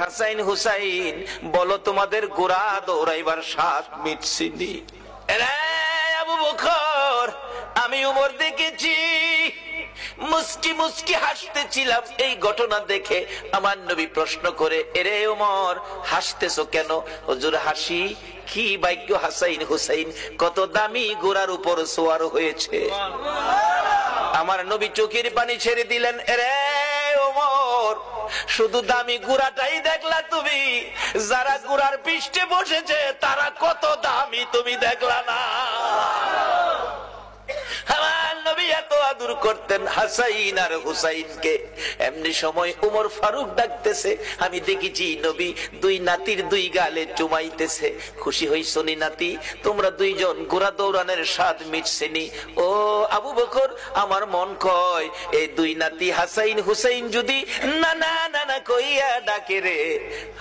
হাসাইন হুসাইন বলো তোমাদের গোড়া দৌড়াইবার স্বাদ মিটছিনি? আবু বকর, আমি উমর দেখেছি মুস্কি মুস্কি হাসতেছিলাম। এই ঘটনা দেখে আমার নবী প্রশ্ন করে, এরে উমর হাসতেছো কেন? হুজুর হাসি কি ভাগ্য হাসাইন হুসাইন কত দামি গোড়ার উপর সোয়ার হয়েছে। আমার নবী চোখের পানি ছেড়ে দিলেন। এরে ওমর, শুধু দামি গুড়াটাই দেখলা তুমি, যারা গুড়ার পৃষ্ঠে বসেছে তারা কত দামি তুমি দেখলা না? আমার নবী এত আদর করতেন হাসাইন আর হুসাইনকে। এমনি সময় উমর ফারুক ডাকতেছে, আমি দেখেছি নবী দুই নাতির দুই গালে চুমাইতেছে। খুশি হইছো নি নাতি? তোমরা দুইজন ঘোড়া দৌড়ানোর স্বাদ মিটছেনি? ও আবু বকর, আমার মন কয় এই দুই নাতি হাসাইন হুসাইন যদি না না না না কইয়া ডাকে রে,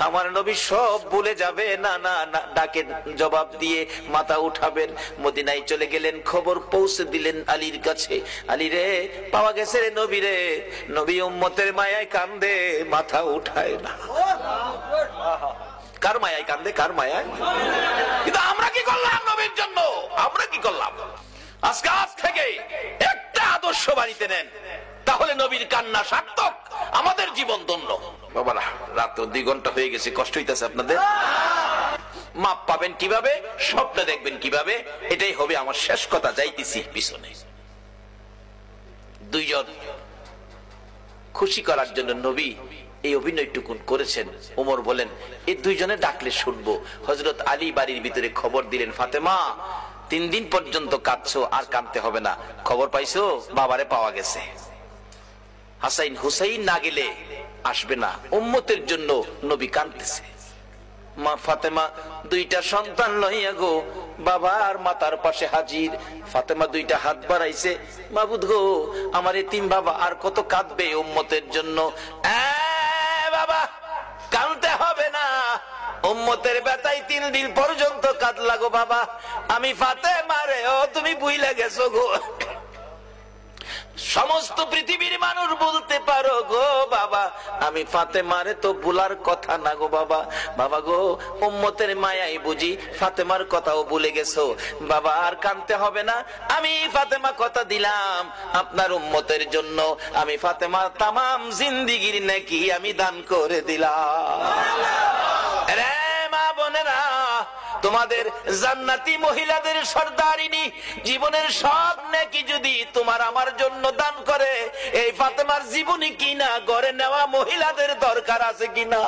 আমার নবী সব ভুলে যাবে। না না না ডাকে জবাব দিয়ে মাথা উঠাবেন। মদিনায় চলে গেলেন, খবর পৌঁছে দিলেন আলীর কাছে। আলী রে, পাওয়া গেছে রে নবী রে। নবী উম্মতের মায়ায় কান্দে, মাথা উঠায় না। কার মায়ায় কান্দে? কার মায়ায়? কিন্তু আমরা কি করলাম নবীর জন্য? আমরা কি করলাম? আজকে আজ থেকে একটা আদর্শ বাড়িতে নেন, তাহলে নবীর কান্না সার্থক, আমাদের জীবন ধন্য। বাবারা, রাত 2 ঘন্টা হয়ে গেছে, কষ্ট হইতেছে আপনাদের? মাপ পাবেন কিভাবে, স্বপ্ন দেখবেন কিভাবে, এটাই হবে আমার শেষ কথা। যাইতেছি পিছনে। দুইজন খুশি করার জন্য নবী এই অভিনয়টুকু করেছেন। ওমর বলেন, এই দুইজনে ডাকলে শুনবো। হযরত আলী বাড়ির ভিতরে খবর দিলেন, ফাতেমা 3 দিন পর্যন্ত কাঁদছো, আর কাঁদতে হবে না। খবর পাইছো? বাবারে পাওয়া গেছে। হাসাইন হুসাইন না গেলে আসবে না। উম্মতের জন্য নবী কাঁদতেছে। মা ফাতেমা 2টা সন্তান লইয়া গো বাবার মাতার পাশে হাজির। ফাতেমা 2টা হাত বাড়াইছে, মাবুদ গো, আমার এতিম বাবা আর কত কাঁদবে উম্মতের জন্য। বাবা কাঁদতে হবে না, উম্মতের ব্যথায় 3 দিন পর্যন্ত কাঁদলা গো বাবা। আমি ফাতেমা রে, ও তুমি বুইলা গেছো গো। সমস্ত পৃথিবীর মানুষ বলতে পারো গো বাবা, আমি ফাতেমারে তো ভুলার কথা না গো বাবা। বাবা গো, উম্মতের মায়াই বুঝি ফাতেমার কথাও ভুলে গেছো বাবা। আর কাঁদতে হবে না, আমি ফাতেমা কথা দিলাম আপনার উম্মতের জন্য। আমি ফাতেমা তামাম জিন্দেগির নেকি আমি দান করে দিলাম। রে মা বোনেরা, তোমাদের জান্নাতি মহিলাদের সর্দারিনী জীবনের সব নেকি যদি তোমার আমার জন্য দান করে, এই ফাতেমার জীবনী কিনা গড়ে নেওয়া মহিলাদের দরকার আছে কিনা?